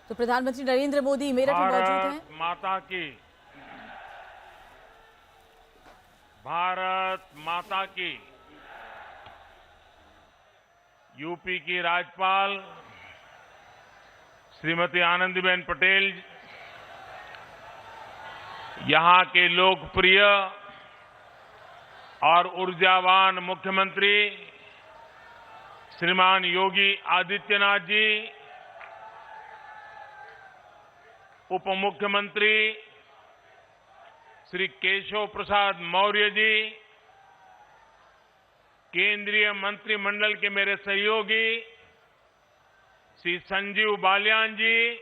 तो प्रधानमंत्री नरेंद्र मोदी मेरठ में मौजूद हैं। भारत माता की यूपी की राज्यपाल श्रीमती आनंदीबेन पटेल, यहां के लोकप्रिय और ऊर्जावान मुख्यमंत्री श्रीमान योगी आदित्यनाथ जी, उप मुख्यमंत्री श्री केशव प्रसाद मौर्य जी, केंद्रीय मंत्रिमंडल के मेरे सहयोगी श्री संजीव बालियान जी,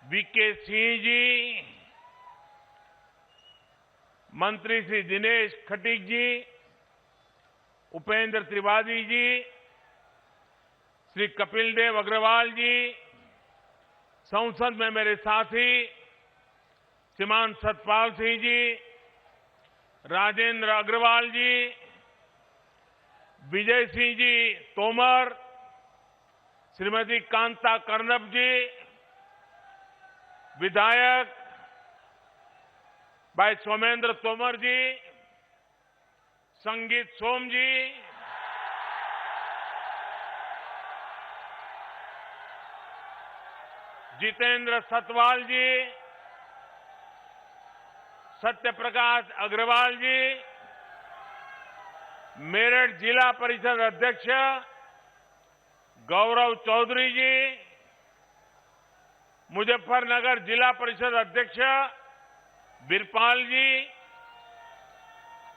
वीके सिंह जी, मंत्री श्री दिनेश खटीक जी, उपेंद्र त्रिवेदी जी, श्री कपिल देव अग्रवाल जी, संसद में मेरे साथी श्रीमान सतपाल सिंह जी, राजेंद्र अग्रवाल जी, विजय सिंह जी तोमर, श्रीमती कांता कर्णब जी, विधायक भाई सोमेंद्र तोमर जी, संगीत सोम जी, जितेंद्र सतवाल जी, सत्य प्रकाश अग्रवाल जी, मेरठ जिला परिषद अध्यक्ष गौरव चौधरी जी, मुजफ्फरनगर जिला परिषद अध्यक्ष बिरपाल जी,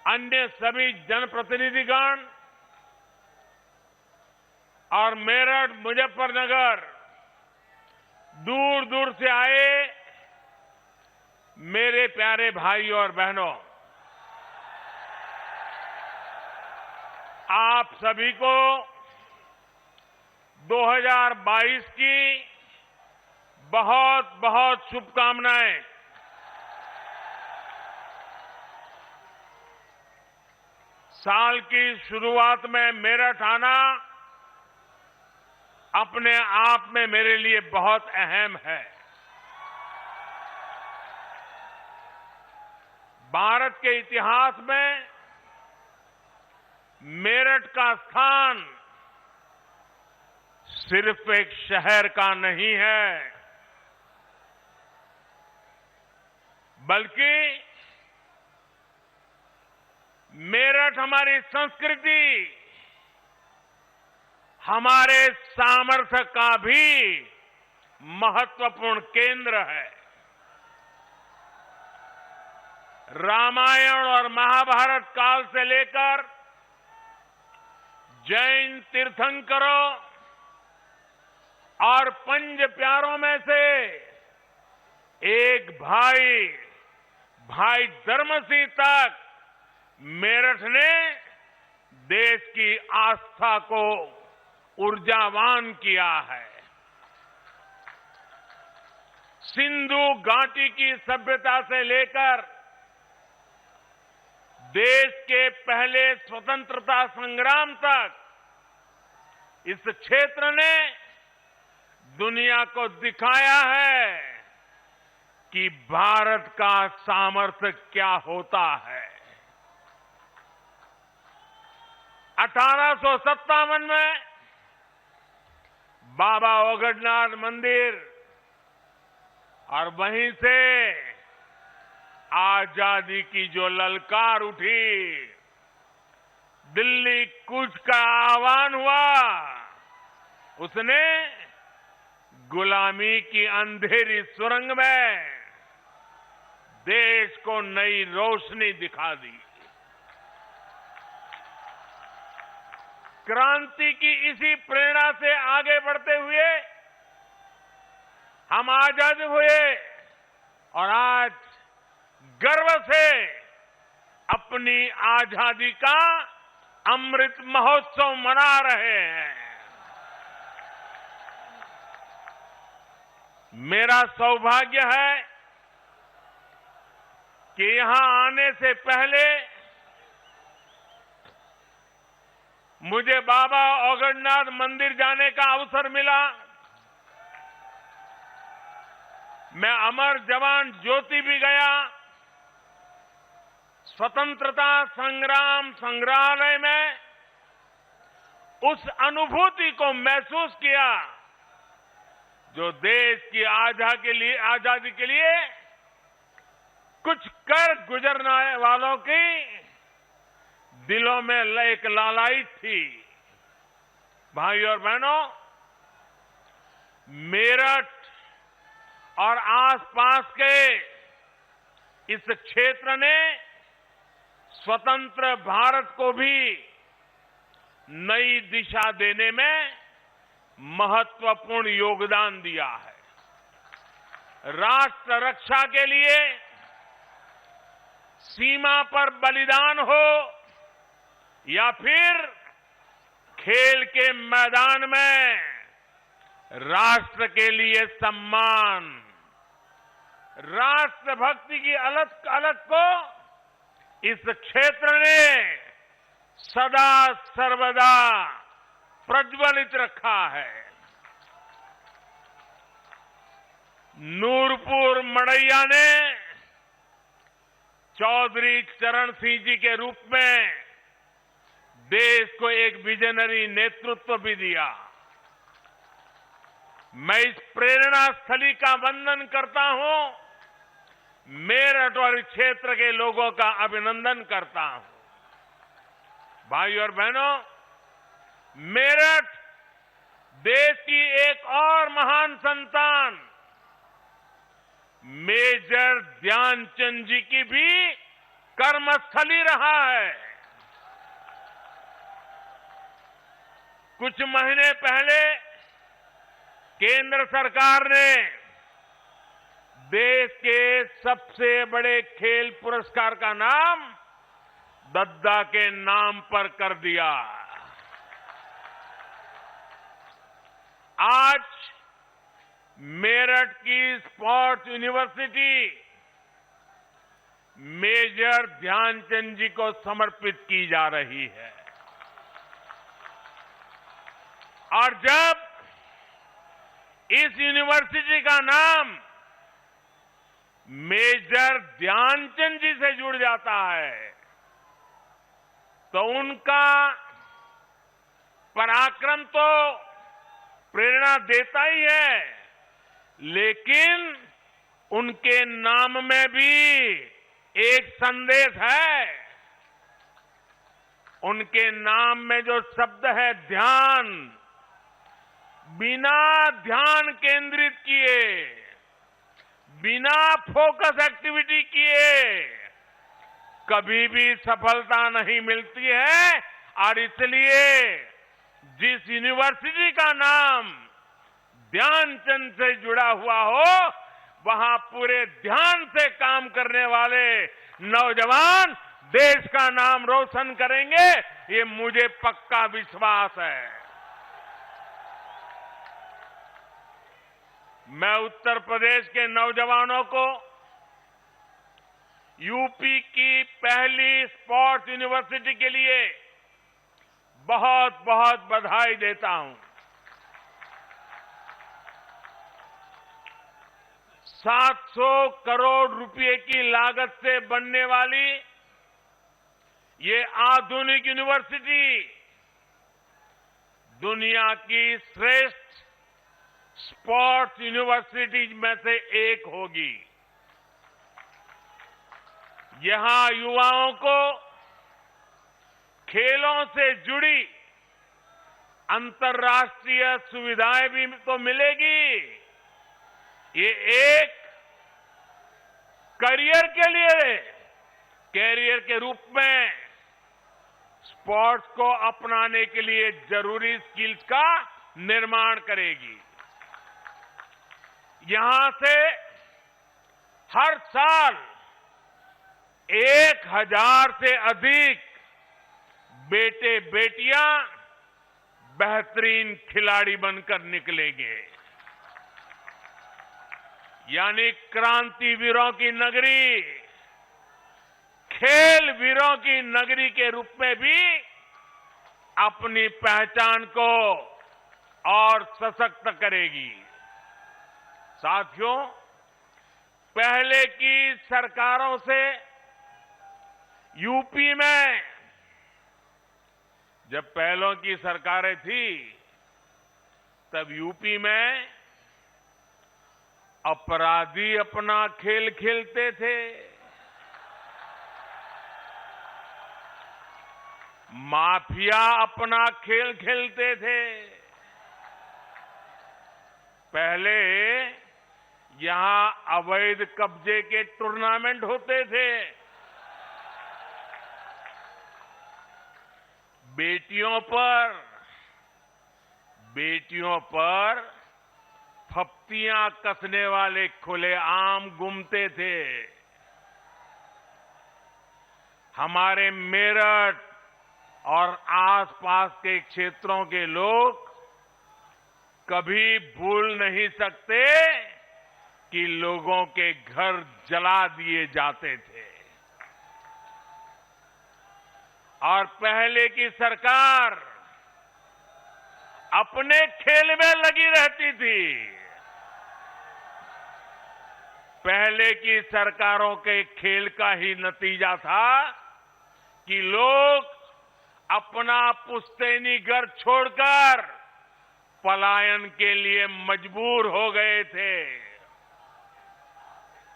अन्य सभी जनप्रतिनिधिगण और मेरठ मुजफ्फरनगर दूर दूर से आए मेरे प्यारे भाइयों और बहनों, आप सभी को 2022 की बहुत बहुत शुभकामनाएं। साल की शुरुआत में मेरठ आना अपने आप में मेरे लिए बहुत अहम है। भारत के इतिहास में मेरठ का स्थान सिर्फ एक शहर का नहीं है, बल्कि मेरठ हमारी संस्कृति, हमारे सामर्थ्य का भी महत्वपूर्ण केंद्र है। रामायण और महाभारत काल से लेकर जैन तीर्थंकरों और पंच प्यारों में से एक भाई धर्मसिंह तक मेरठ ने देश की आस्था को ऊर्जावान किया है। सिंधु घाटी की सभ्यता से लेकर देश के पहले स्वतंत्रता संग्राम तक इस क्षेत्र ने दुनिया को दिखाया है कि भारत का सामर्थ्य क्या होता है। 1857 में बाबा ओगडनाथ मंदिर और वहीं से आजादी की जो ललकार उठी, दिल्ली कूच का आह्वान हुआ, उसने गुलामी की अंधेरी सुरंग में देश को नई रोशनी दिखा दी। क्रांति की इसी प्रेरणा से आगे बढ़ते हुए हम आजाद हुए और आज गर्व से अपनी आजादी का अमृत महोत्सव मना रहे हैं। मेरा सौभाग्य है कि यहां आने से पहले मुझे बाबा औगड़नाथ मंदिर जाने का अवसर मिला। मैं अमर जवान ज्योति भी गया। स्वतंत्रता संग्राम संग्रहालय में उस अनुभूति को महसूस किया जो देश की आजादी के लिए कुछ कर गुजरने वालों की दिलों में एक लालायित थी। भाइयों और बहनों, मेरठ और आसपास के इस क्षेत्र ने स्वतंत्र भारत को भी नई दिशा देने में महत्वपूर्ण योगदान दिया है। राष्ट्र रक्षा के लिए सीमा पर बलिदान हो या फिर खेल के मैदान में राष्ट्र के लिए सम्मान, राष्ट्रभक्ति की अलग अलग को इस क्षेत्र ने सदा सर्वदा प्रज्वलित रखा है। नूरपुर मड़ैया ने चौधरी चरण सिंह जी के रूप में देश को एक विजनरी नेतृत्व भी दिया। मैं इस प्रेरणा स्थली का वंदन करता हूं, मेरठ और क्षेत्र के लोगों का अभिनंदन करता हूं। भाइयों और बहनों, मेरठ देश की एक और महान संतान मेजर ध्यानचंद जी की भी कर्मस्थली रहा है। कुछ महीने पहले केंद्र सरकार ने देश के सबसे बड़े खेल पुरस्कार का नाम दद्दा के नाम पर कर दिया। आज मेरठ की स्पोर्ट्स यूनिवर्सिटी मेजर ध्यानचंद जी को समर्पित की जा रही है। और जब इस यूनिवर्सिटी का नाम मेजर ध्यानचंद जी से जुड़ जाता है तो उनका पराक्रम तो प्रेरणा देता ही है, लेकिन उनके नाम में भी एक संदेश है। उनके नाम में जो शब्द है ध्यान, बिना ध्यान केंद्रित किए, बिना फोकस एक्टिविटी किए कभी भी सफलता नहीं मिलती है। और इसलिए जिस यूनिवर्सिटी का नाम ध्यानचंद से जुड़ा हुआ हो, वहां पूरे ध्यान से काम करने वाले नौजवान देश का नाम रोशन करेंगे, ये मुझे पक्का विश्वास है। मैं उत्तर प्रदेश के नौजवानों को यूपी की पहली स्पोर्ट्स यूनिवर्सिटी के लिए बहुत बहुत बधाई देता हूं। 700 करोड़ रुपए की लागत से बनने वाली ये आधुनिक यूनिवर्सिटी दुनिया की श्रेष्ठ स्पोर्ट्स यूनिवर्सिटीज में से एक होगी। यहां युवाओं को खेलों से जुड़ी अंतर्राष्ट्रीय सुविधाएं भी तो मिलेगी। ये एक कैरियर के रूप में स्पोर्ट्स को अपनाने के लिए जरूरी स्किल्स का निर्माण करेगी। यहां से हर साल 1000 से अधिक बेटे बेटियां बेहतरीन खिलाड़ी बनकर निकलेंगे। यानी क्रांतिवीरों की नगरी खेल वीरों की नगरी के रूप में भी अपनी पहचान को और सशक्त करेगी। साथियों, पहले की सरकारों से यूपी में, जब पहलों की सरकारें थी तब यूपी में अपराधी अपना खेल खेलते थे, माफिया अपना खेल खेलते थे। पहले यहां अवैध कब्जे के टूर्नामेंट होते थे, बेटियों पर फप्तियां कसने वाले खुलेआम घूमते थे। हमारे मेरठ और आसपास के क्षेत्रों के लोग कभी भूल नहीं सकते कि लोगों के घर जला दिए जाते थे। और पहले की सरकार अपने खेल में लगी रहती थी। पहले की सरकारों के खेल का ही नतीजा था कि लोग अपना पुश्तैनी घर छोड़कर पलायन के लिए मजबूर हो गए थे।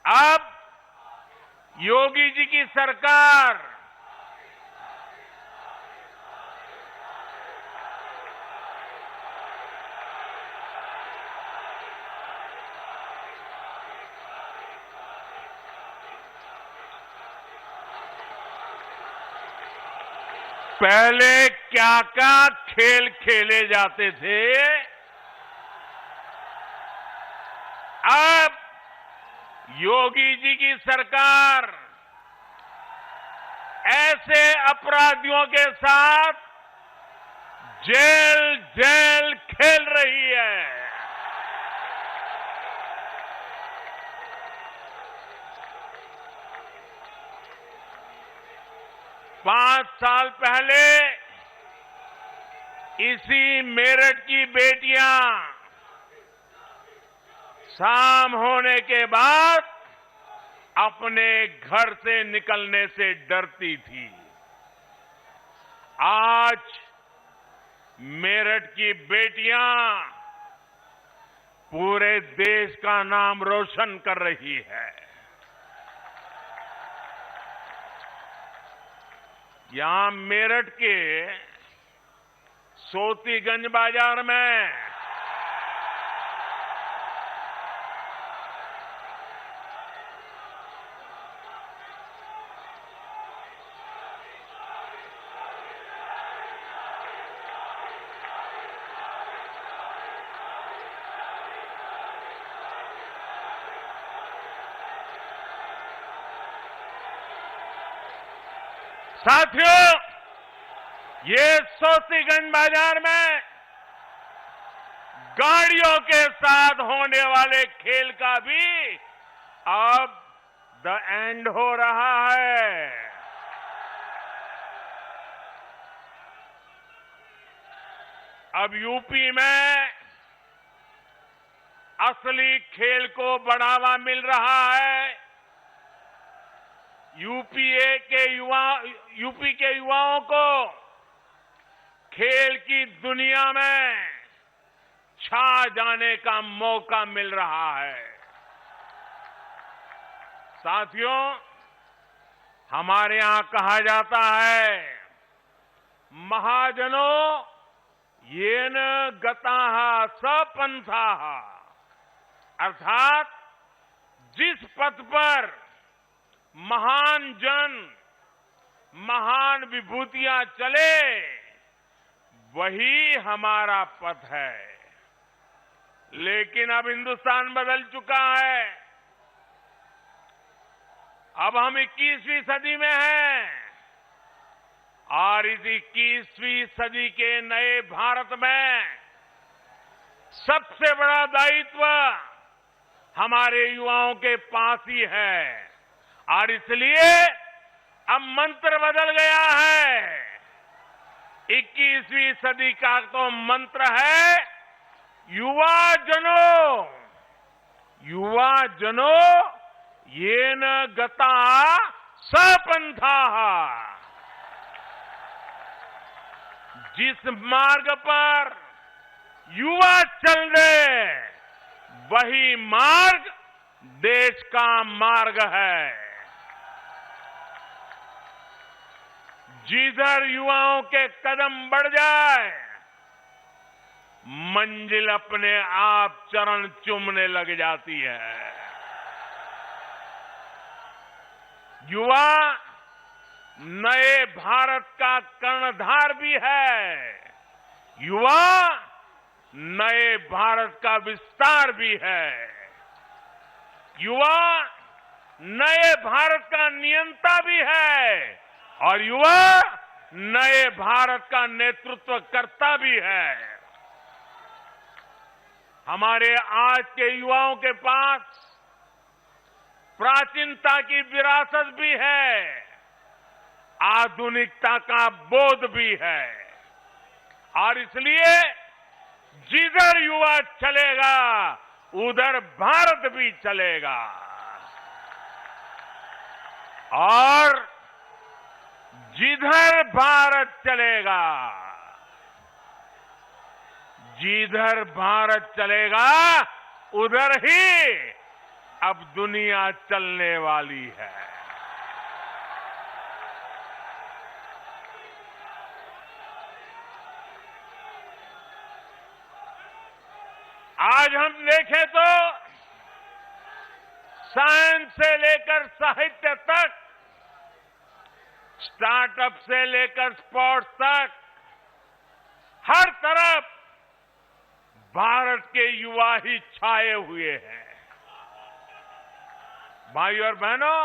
अब योगी जी की सरकार पहले क्या क्या खेल खेले जाते थे, अब योगी जी की सरकार ऐसे अपराधियों के साथ जेल जेल खेल रही है। 5 साल पहले इसी मेरठ की बेटियां शाम होने के बाद अपने घर से निकलने से डरती थी। आज मेरठ की बेटियां पूरे देश का नाम रोशन कर रही है। यहां मेरठ के सोतीगंज बाजार में साथियों, ये सोतीगंज बाजार में गाड़ियों के साथ होने वाले खेल का भी अब द एंड हो रहा है। अब यूपी में असली खेल को बढ़ावा मिल रहा है। यूपी के युवाओं को खेल की दुनिया में छा जाने का मौका मिल रहा है। साथियों, हमारे यहां कहा जाता है, महाजनों येन गताः स पंथाः, अर्थात जिस पथ पर महान जन, महान विभूतियां चले, वही हमारा पथ है। लेकिन अब हिंदुस्तान बदल चुका है। अब हम 21वीं सदी में हैं और इस 21वीं सदी के नए भारत में सबसे बड़ा दायित्व हमारे युवाओं के पास ही है। और इसलिए अब मंत्र बदल गया है। 21वीं सदी का तो मंत्र है युवा जनो येन गता सपंथा। जिस मार्ग पर युवा चल रहे वही मार्ग देश का मार्ग है। जिधर युवाओं के कदम बढ़ जाए मंजिल अपने आप चरण चूमने लग जाती है। युवा नए भारत का कर्णधार भी है। युवा नए भारत का विस्तार भी है। युवा नए भारत का नियंता भी है और युवा नए भारत का नेतृत्व करता भी है। हमारे आज के युवाओं के पास प्राचीनता की विरासत भी है, आधुनिकता का बोध भी है और इसलिए जिधर युवा चलेगा उधर भारत भी चलेगा। और जिधर भारत चलेगा, जिधर भारत चलेगा उधर ही अब दुनिया चलने वाली है। आज हम देखें तो साइंस से लेकर साहित्य तक, स्टार्टअप से लेकर स्पोर्ट्स तक, हर तरफ भारत के युवा ही छाए हुए हैं। भाइयों और बहनों,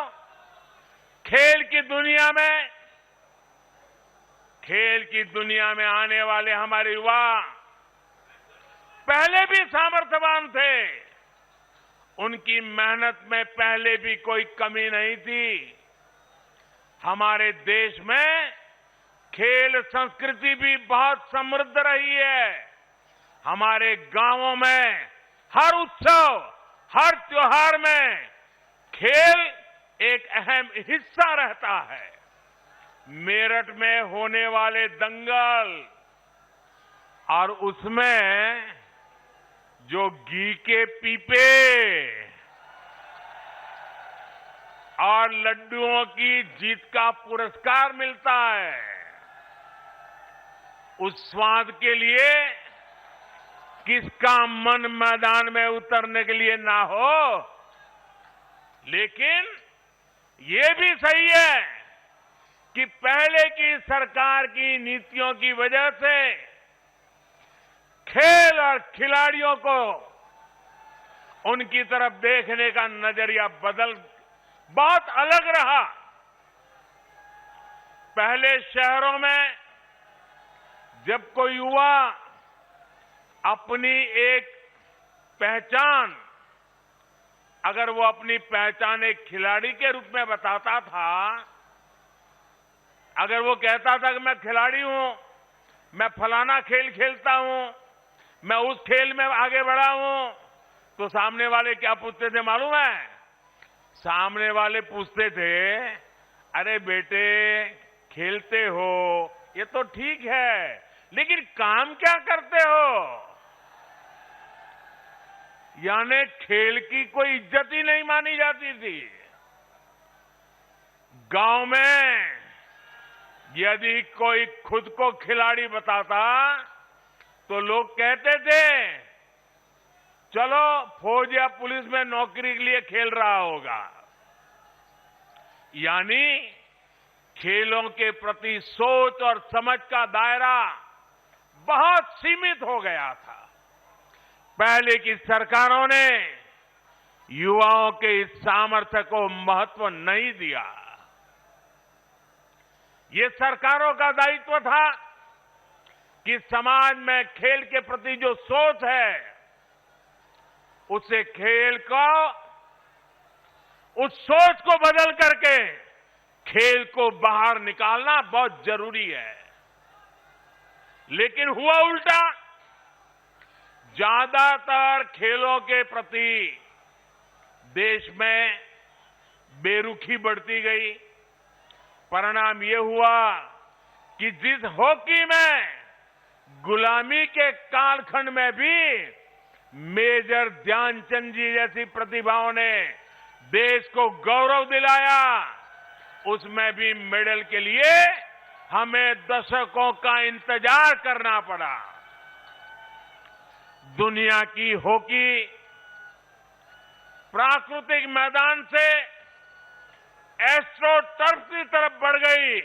खेल की दुनिया में आने वाले हमारे युवा पहले भी सामर्थ्यवान थे। उनकी मेहनत में पहले भी कोई कमी नहीं थी। हमारे देश में खेल संस्कृति भी बहुत समृद्ध रही है। हमारे गांवों में हर उत्सव, हर त्योहार में खेल एक अहम हिस्सा रहता है। मेरठ में होने वाले दंगल और उसमें जो घी के पीपे और लड्डुओं की जीत का पुरस्कार मिलता है, उस स्वाद के लिए किसका मन मैदान में उतरने के लिए ना हो। लेकिन ये भी सही है कि पहले की सरकार की नीतियों की वजह से खेल और खिलाड़ियों को उनकी तरफ देखने का नजरिया बहुत अलग रहा। पहले शहरों में जब कोई युवा अपनी एक पहचान, अगर वो अपनी पहचान एक खिलाड़ी के रूप में बताता था, अगर वो कहता था कि मैं खिलाड़ी हूं, मैं फलाना खेल खेलता हूं, मैं उस खेल में आगे बढ़ा हूं, तो सामने वाले क्या पूछते थे मालूम है? सामने वाले पूछते थे, अरे बेटे खेलते हो ये तो ठीक है, लेकिन काम क्या करते हो? यानी खेल की कोई इज्जत ही नहीं मानी जाती थी। गांव में यदि कोई खुद को खिलाड़ी बताता तो लोग कहते थे चलो फौज या पुलिस में नौकरी के लिए खेल रहा होगा। यानी खेलों के प्रति सोच और समझ का दायरा बहुत सीमित हो गया था। पहले की सरकारों ने युवाओं के इस सामर्थ्य को महत्व नहीं दिया। ये सरकारों का दायित्व था कि समाज में खेल के प्रति जो सोच है उसे खेल को, उस सोच को बदल करके खेल को बाहर निकालना बहुत जरूरी है। लेकिन हुआ उल्टा। ज्यादातर खेलों के प्रति देश में बेरुखी बढ़ती गई। परिणाम ये हुआ कि जिस हॉकी में गुलामी के कालखंड में भी मेजर ध्यानचंद जी जैसी प्रतिभाओं ने देश को गौरव दिलाया, उसमें भी मेडल के लिए हमें दशकों का इंतजार करना पड़ा। दुनिया की हॉकी प्राकृतिक मैदान से एस्ट्रो टर्फ की तरफ बढ़ गई,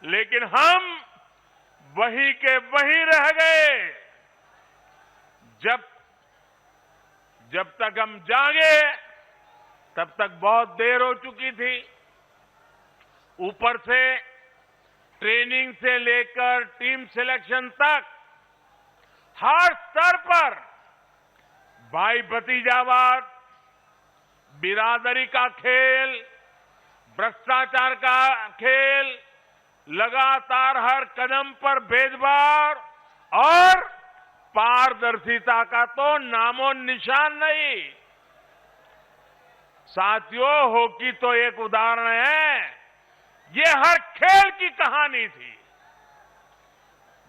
लेकिन हम वहीं के वहीं रह गए। जब तक हम जागे तब तक बहुत देर हो चुकी थी। ऊपर से ट्रेनिंग से लेकर टीम सिलेक्शन तक हर स्तर पर भाई भतीजावाद, बिरादरी का खेल, भ्रष्टाचार का खेल, लगातार हर कदम पर भेदभाव और पारदर्शिता का तो नामो निशान नहीं। साथियों, हॉकी तो एक उदाहरण है, ये हर खेल की कहानी थी।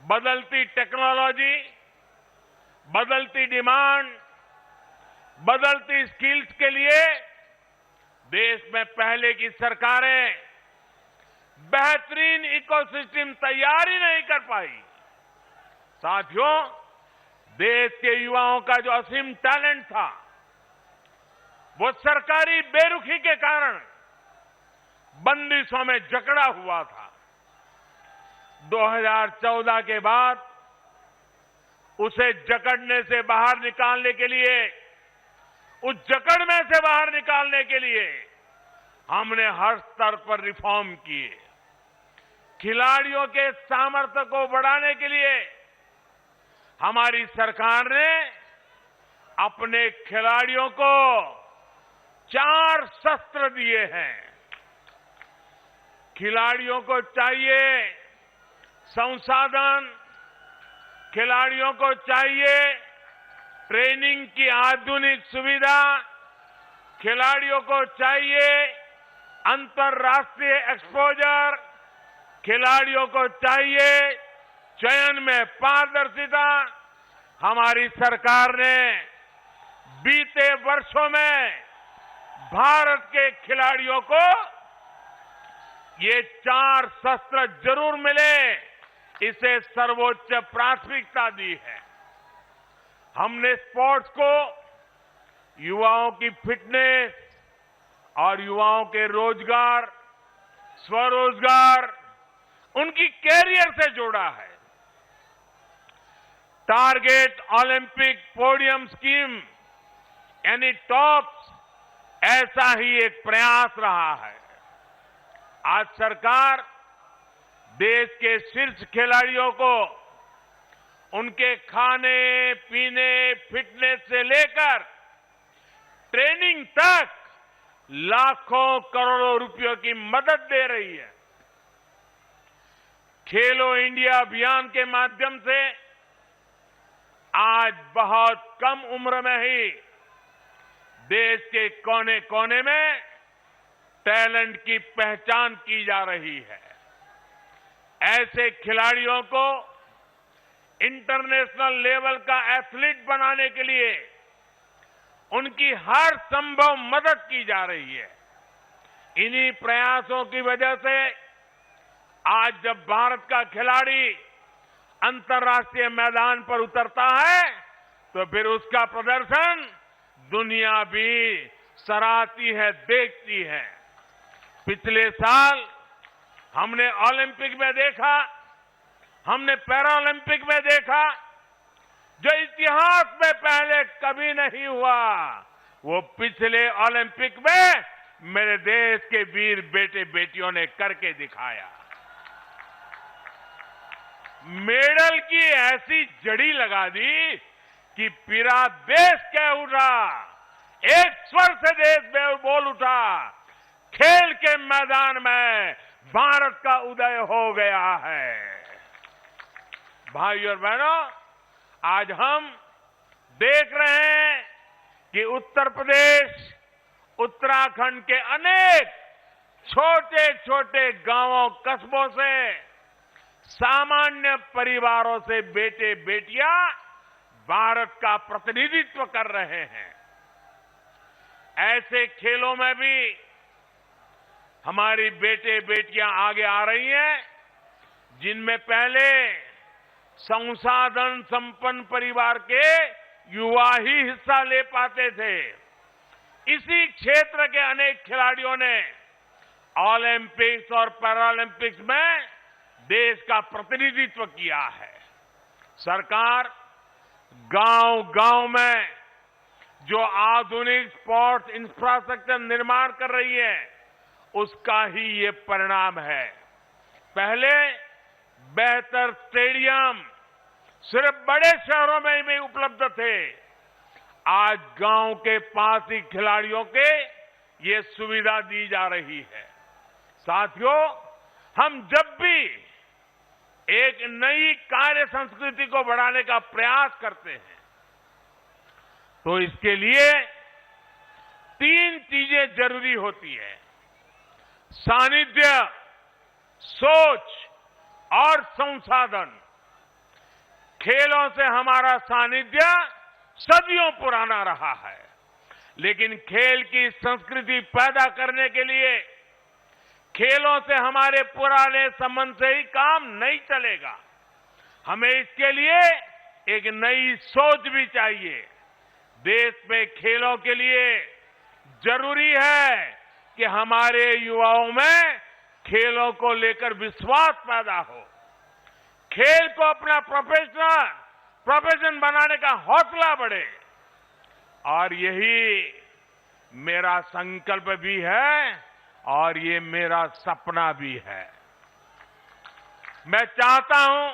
बदलती टेक्नोलॉजी, बदलती डिमांड, बदलती स्किल्स के लिए देश में पहले की सरकारें बेहतरीन इकोसिस्टम तैयार ही नहीं कर पाई। साथियों, देश के युवाओं का जो असीम टैलेंट था, वो सरकारी बेरुखी के कारण बंदिशों में जकड़ा हुआ था। 2014 के बाद उसे जकड़ने से बाहर निकालने के लिए, उस जकड़ में से बाहर निकालने के लिए हमने हर स्तर पर रिफॉर्म किए। खिलाड़ियों के सामर्थ्य को बढ़ाने के लिए हमारी सरकार ने अपने खिलाड़ियों को 4 शस्त्र दिए हैं। खिलाड़ियों को चाहिए संसाधन, खिलाड़ियों को चाहिए ट्रेनिंग की आधुनिक सुविधा, खिलाड़ियों को चाहिए अंतर्राष्ट्रीय एक्सपोजर, खिलाड़ियों को चाहिए चयन में पारदर्शिता। हमारी सरकार ने बीते वर्षों में भारत के खिलाड़ियों को ये 4 शस्त्र जरूर मिले, इसे सर्वोच्च प्राथमिकता दी है। हमने स्पोर्ट्स को युवाओं की फिटनेस और युवाओं के रोजगार, स्वरोजगार, उनकी कैरियर से जोड़ा है। टारगेट ओलंपिक पोडियम स्कीम यानी टॉप्स, ऐसा ही एक प्रयास रहा है। आज सरकार देश के शीर्ष खिलाड़ियों को उनके खाने पीने, फिटनेस से लेकर ट्रेनिंग तक लाखों करोड़ों रुपयों की मदद दे रही है। खेलो इंडिया अभियान के माध्यम से आज बहुत कम उम्र में ही देश के कोने कोने में टैलेंट की पहचान की जा रही है। ऐसे खिलाड़ियों को इंटरनेशनल लेवल का एथलीट बनाने के लिए उनकी हर संभव मदद की जा रही है। इन्हीं प्रयासों की वजह से आज जब भारत का खिलाड़ी अंतर्राष्ट्रीय मैदान पर उतरता है तो फिर उसका प्रदर्शन दुनिया भी सराहती है, देखती है। पिछले साल हमने ओलंपिक में देखा, हमने पैरालंपिक में देखा, जो इतिहास में पहले कभी नहीं हुआ, वो पिछले ओलंपिक में मेरे देश के वीर बेटे बेटियों ने करके दिखाया। मेडल की ऐसी जड़ी लगा दी कि पूरा देश कह उठा, एक स्वर से देश बोल उठा, खेल के मैदान में भारत का उदय हो गया है। भाइयों और बहनों, आज हम देख रहे हैं कि उत्तर प्रदेश, उत्तराखंड के अनेक छोटे छोटे गांवों, कस्बों से, सामान्य परिवारों से बेटे बेटियां भारत का प्रतिनिधित्व कर रहे हैं। ऐसे खेलों में भी हमारी बेटे बेटियां आगे आ रही हैं, जिनमें पहले संसाधन संपन्न परिवार के युवा ही हिस्सा ले पाते थे। इसी क्षेत्र के अनेक खिलाड़ियों ने ओलंपिक्स और पैरालंपिक्स में देश का प्रतिनिधित्व किया है। सरकार गांव-गांव में जो आधुनिक स्पोर्ट्स इंफ्रास्ट्रक्चर निर्माण कर रही है, उसका ही ये परिणाम है। पहले बेहतर स्टेडियम सिर्फ बड़े शहरों में ही उपलब्ध थे। आज गांव के पास ही खिलाड़ियों के ये सुविधा दी जा रही है। साथियों, हम जब भी एक नई कार्य संस्कृति को बढ़ाने का प्रयास करते हैं, तो इसके लिए 3 चीजें जरूरी होती है: सानिध्य, सोच और संसाधन। खेलों से हमारा सानिध्य सदियों पुराना रहा है, लेकिन खेल की संस्कृति पैदा करने के लिए खेलों से हमारे पुराने संबंध से ही काम नहीं चलेगा। हमें इसके लिए एक नई सोच भी चाहिए। देश में खेलों के लिए जरूरी है कि हमारे युवाओं में खेलों को लेकर विश्वास पैदा हो, खेल को अपना प्रोफेशन बनाने का हौसला बढ़े। और यही मेरा संकल्प भी है और ये मेरा सपना भी है। मैं चाहता हूं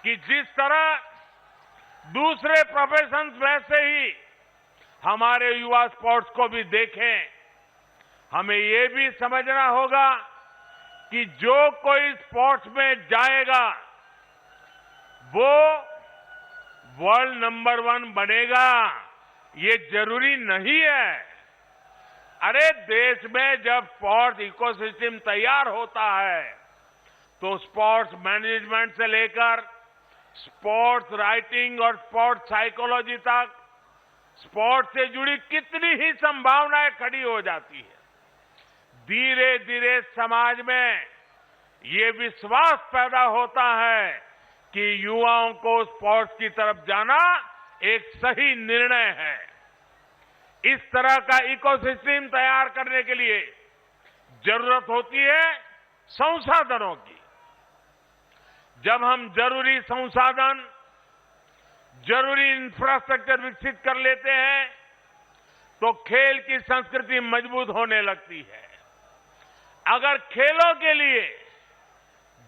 कि जिस तरह दूसरे प्रोफेशंस वैसे ही हमारे युवा स्पोर्ट्स को भी देखें। हमें ये भी समझना होगा कि जो कोई स्पोर्ट्स में जाएगा वो वर्ल्ड नंबर 1 बनेगा, ये जरूरी नहीं है। अरे देश में जब स्पोर्ट्स इकोसिस्टम तैयार होता है, तो स्पोर्ट्स मैनेजमेंट से लेकर स्पोर्ट्स राइटिंग और स्पोर्ट्स साइकोलॉजी तक स्पोर्ट्स से जुड़ी कितनी ही संभावनाएं खड़ी हो जाती है। धीरे धीरे समाज में ये विश्वास पैदा होता है कि युवाओं को स्पोर्ट्स की तरफ जाना एक सही निर्णय है। इस तरह का इकोसिस्टम तैयार करने के लिए जरूरत होती है संसाधनों की। जब हम जरूरी संसाधन, जरूरी इंफ्रास्ट्रक्चर विकसित कर लेते हैं, तो खेल की संस्कृति मजबूत होने लगती है। अगर खेलों के लिए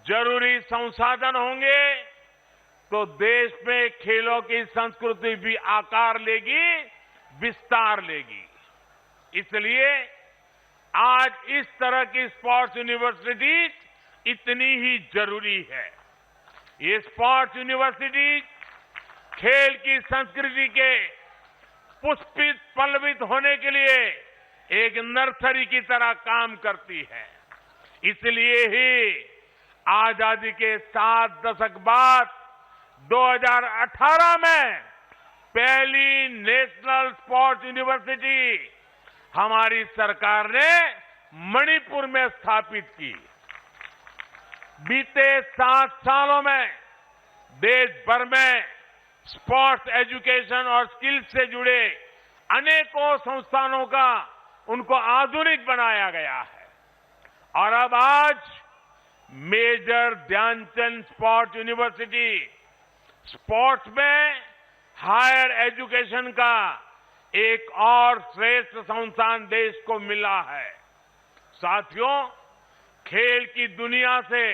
जरूरी संसाधन होंगे, तो देश में खेलों की संस्कृति भी आकार लेगी, विस्तार लेगी। इसलिए आज इस तरह की स्पोर्ट्स यूनिवर्सिटी इतनी ही जरूरी है। ये स्पोर्ट्स यूनिवर्सिटी खेल की संस्कृति के पुष्पित पल्लवित होने के लिए एक नर्सरी की तरह काम करती है। इसलिए ही आजादी के 7 दशक बाद 2018 में पहली नेशनल स्पोर्ट्स यूनिवर्सिटी हमारी सरकार ने मणिपुर में स्थापित की। बीते 7 सालों में देश भर में स्पोर्ट्स एजुकेशन और स्किल्स से जुड़े अनेकों संस्थानों का उनको आधुनिक बनाया गया है। और अब आज major Dhyan Chand sports university sports में हायर एजुकेशन का एक और श्रेष्ठ संस्थान देश को मिला है। साथियों, खेल की दुनिया से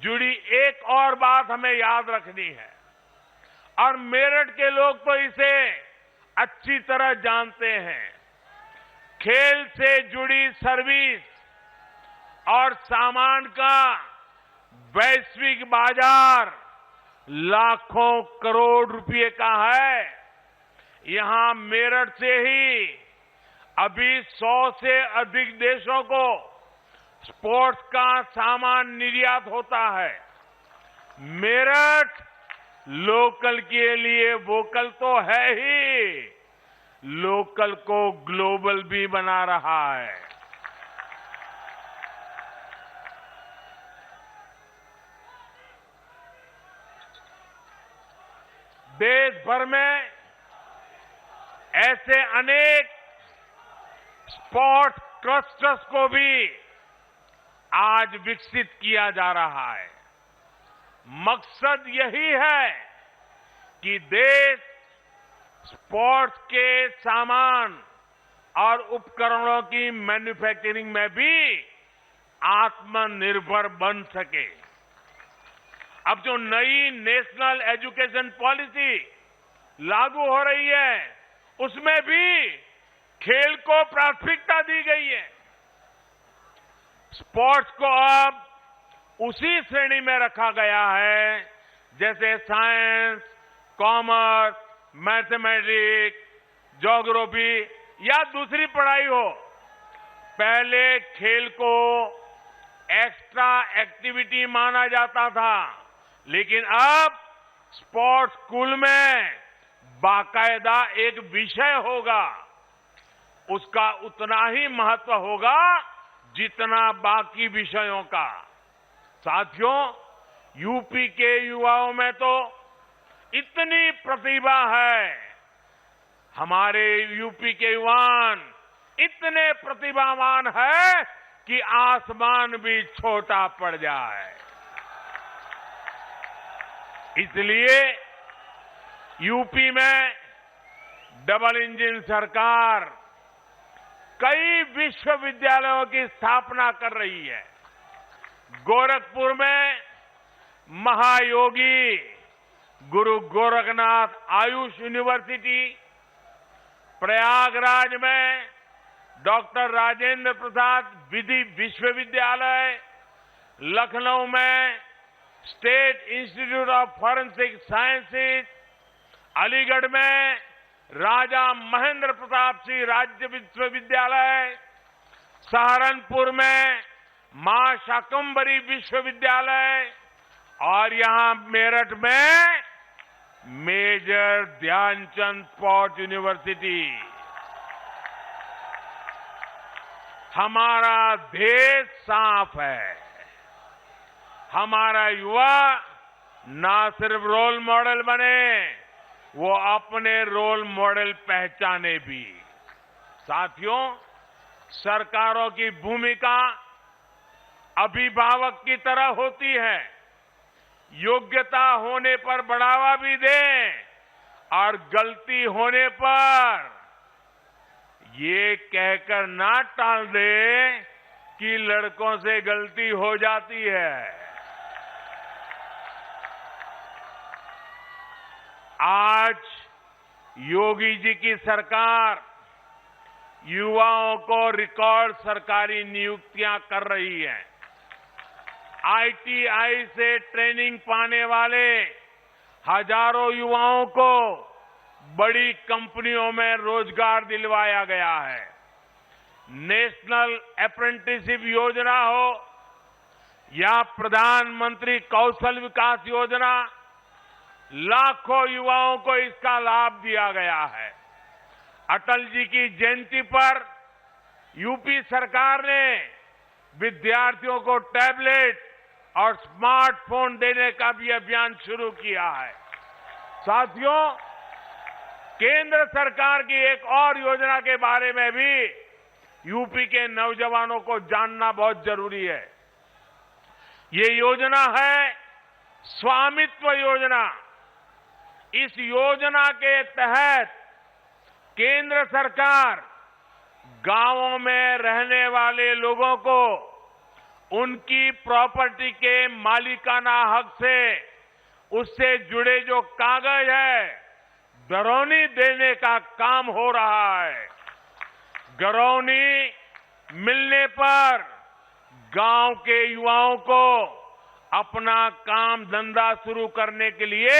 जुड़ी एक और बात हमें याद रखनी है, और मेरठ के लोग तो इसे अच्छी तरह जानते हैं। खेल से जुड़ी सर्विस और सामान का वैश्विक बाजार लाखों करोड़ रुपए का है। यहां मेरठ से ही अभी 100 से अधिक देशों को स्पोर्ट्स का सामान निर्यात होता है। मेरठ लोकल के लिए वोकल तो है ही, लोकल को ग्लोबल भी बना रहा है। देश भर में ऐसे अनेक स्पोर्ट्स क्लस्टर्स को भी आज विकसित किया जा रहा है। मकसद यही है कि देश स्पोर्ट्स के सामान और उपकरणों की मैन्युफैक्चरिंग में भी आत्मनिर्भर बन सके। अब जो नई नेशनल एजुकेशन पॉलिसी लागू हो रही है, उसमें भी खेल को प्राथमिकता दी गई है। स्पोर्ट्स को अब उसी श्रेणी में रखा गया है जैसे साइंस, कॉमर्स, मैथमेटिक्स, ज्योग्राफी या दूसरी पढ़ाई हो। पहले खेल को एक्स्ट्रा एक्टिविटी माना जाता था, लेकिन अब स्पोर्ट्स स्कूल में बाकायदा एक विषय होगा। उसका उतना ही महत्व होगा जितना बाकी विषयों का। साथियों, यूपी के युवाओं में तो इतनी प्रतिभा है, हमारे यूपी के युवान इतने प्रतिभावान है कि आसमान भी छोटा पड़ जाए। इसलिए यूपी में डबल इंजन सरकार कई विश्वविद्यालयों की स्थापना कर रही है। गोरखपुर में महायोगी गुरु गोरखनाथ आयुष यूनिवर्सिटी, प्रयागराज में डॉक्टर राजेंद्र प्रसाद विधि विश्वविद्यालय, लखनऊ में state institute of forensic sciences, Aligarh में राजा महेंद्र प्रताप सिंह राज्य विश्वविद्यालय, सहारनपुर में मां शाकंभरी विश्वविद्यालय और यहां मेरठ में मेजर ध्यानचंद स्पोर्ट्स यूनिवर्सिटी। हमारा देश साफ है। हमारा युवा ना सिर्फ रोल मॉडल बने, वो अपने रोल मॉडल पहचाने भी। साथियों, सरकारों की भूमिका अभिभावक की तरह होती है। योग्यता होने पर बढ़ावा भी दें और गलती होने पर ये कहकर ना टाल दे कि लड़कों से गलती हो जाती है। आज योगी जी की सरकार युवाओं को रिकॉर्ड सरकारी नियुक्तियां कर रही है। आईटीआई से ट्रेनिंग पाने वाले हजारों युवाओं को बड़ी कंपनियों में रोजगार दिलवाया गया है। नेशनल अप्रेंटिसशिप योजना हो या प्रधानमंत्री कौशल विकास योजना, लाखों युवाओं को इसका लाभ दिया गया है। अटल जी की जयंती पर यूपी सरकार ने विद्यार्थियों को टैबलेट और स्मार्टफोन देने का भी अभियान शुरू किया है। साथियों, केंद्र सरकार की एक और योजना के बारे में भी यूपी के नौजवानों को जानना बहुत जरूरी है। ये योजना है स्वामित्व योजना। इस योजना के तहत केंद्र सरकार गांवों में रहने वाले लोगों को उनकी प्रॉपर्टी के मालिकाना हक से उससे जुड़े जो कागज है, दरौनी देने का काम हो रहा है। घरौनी मिलने पर गांव के युवाओं को अपना काम धंधा शुरू करने के लिए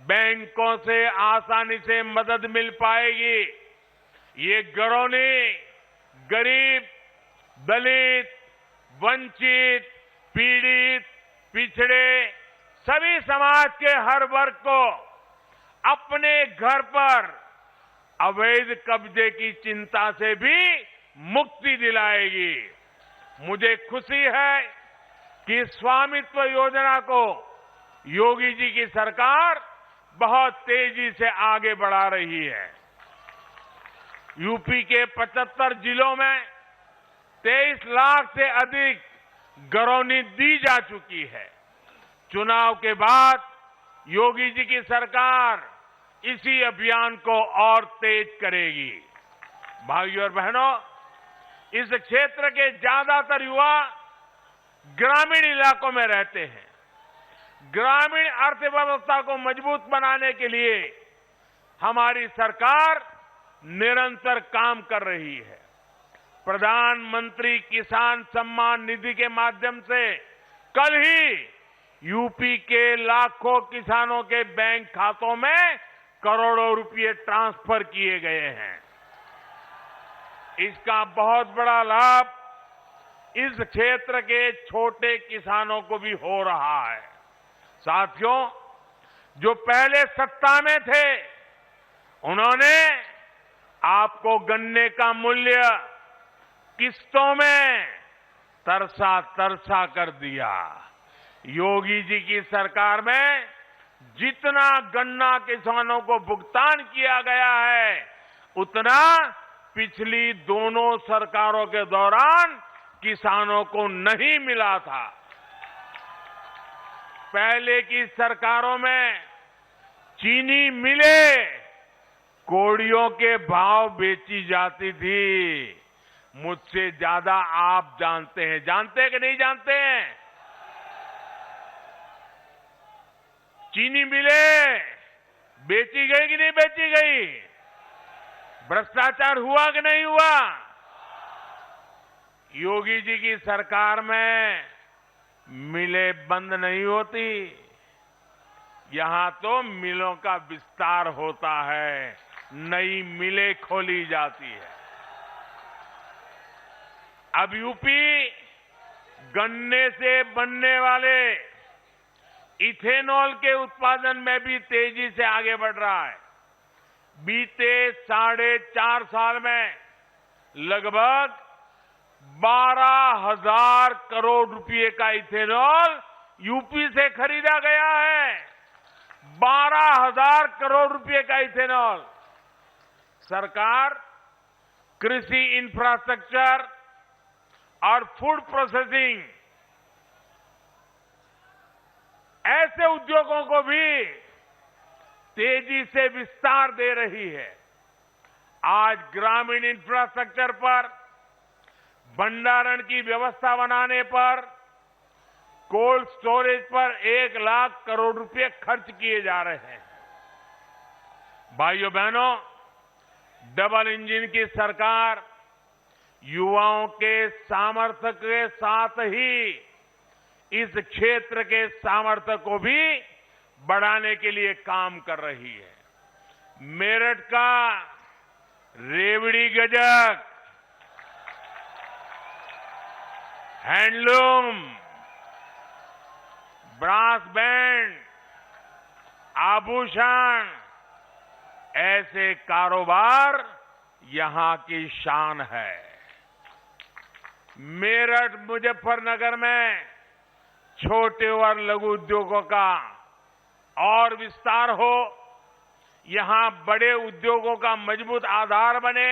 बैंकों से आसानी से मदद मिल पाएगी। ये घरौनी गरीब, दलित, वंचित, पीड़ित, पिछड़े सभी समाज के हर वर्ग को अपने घर पर अवैध कब्जे की चिंता से भी मुक्ति दिलाएगी। मुझे खुशी है कि स्वामित्व योजना को योगी जी की सरकार बहुत तेजी से आगे बढ़ा रही है। यूपी के 75 जिलों में 23 लाख से अधिक घरौनी दी जा चुकी है। चुनाव के बाद योगी जी की सरकार इसी अभियान को और तेज करेगी। भाइयों और बहनों, इस क्षेत्र के ज्यादातर युवा ग्रामीण इलाकों में रहते हैं। ग्रामीण अर्थव्यवस्था को मजबूत बनाने के लिए हमारी सरकार निरंतर काम कर रही है। प्रधानमंत्री किसान सम्मान निधि के माध्यम से कल ही यूपी के लाखों किसानों के बैंक खातों में करोड़ों रुपए ट्रांसफर किए गए हैं। इसका बहुत बड़ा लाभ इस क्षेत्र के छोटे किसानों को भी हो रहा है। साथियों, जो पहले सत्ता में थे उन्होंने आपको गन्ने का मूल्य किस्तों में तरसा तरसा कर दिया। योगी जी की सरकार में जितना गन्ना किसानों को भुगतान किया गया है उतना पिछली दोनों सरकारों के दौरान किसानों को नहीं मिला था। पहले की सरकारों में चीनी मिले कोड़ियों के भाव बेची जाती थी। मुझसे ज्यादा आप जानते हैं, जानते हैं कि नहीं जानते हैं? चीनी मिले बेची गई कि नहीं बेची गई? भ्रष्टाचार हुआ कि नहीं हुआ? योगी जी की सरकार में मिलें बंद नहीं होती, यहां तो मिलों का विस्तार होता है, नई मिलें खोली जाती है। अब यूपी गन्ने से बनने वाले इथेनॉल के उत्पादन में भी तेजी से आगे बढ़ रहा है। बीते 4.5 साल में लगभग 12,000 करोड़ रुपए का इथेनॉल यूपी से खरीदा गया है। 12,000 करोड़ रुपए का इथेनॉल। सरकार कृषि इंफ्रास्ट्रक्चर और फूड प्रोसेसिंग ऐसे उद्योगों को भी तेजी से विस्तार दे रही है। आज ग्रामीण इंफ्रास्ट्रक्चर पर, भंडारण की व्यवस्था बनाने पर, कोल्ड स्टोरेज पर 1 लाख करोड़ रुपए खर्च किए जा रहे हैं। भाइयों बहनों, डबल इंजन की सरकार युवाओं के सामर्थ्य के साथ ही इस क्षेत्र के सामर्थ्य को भी बढ़ाने के लिए काम कर रही है। मेरठ का रेवड़ी गजक, हैंडलूम, ब्रास बैंड, आभूषण, ऐसे कारोबार यहां की शान है। मेरठ, मुजफ्फरनगर में छोटे और लघु उद्योगों का और विस्तार हो, यहां बड़े उद्योगों का मजबूत आधार बने,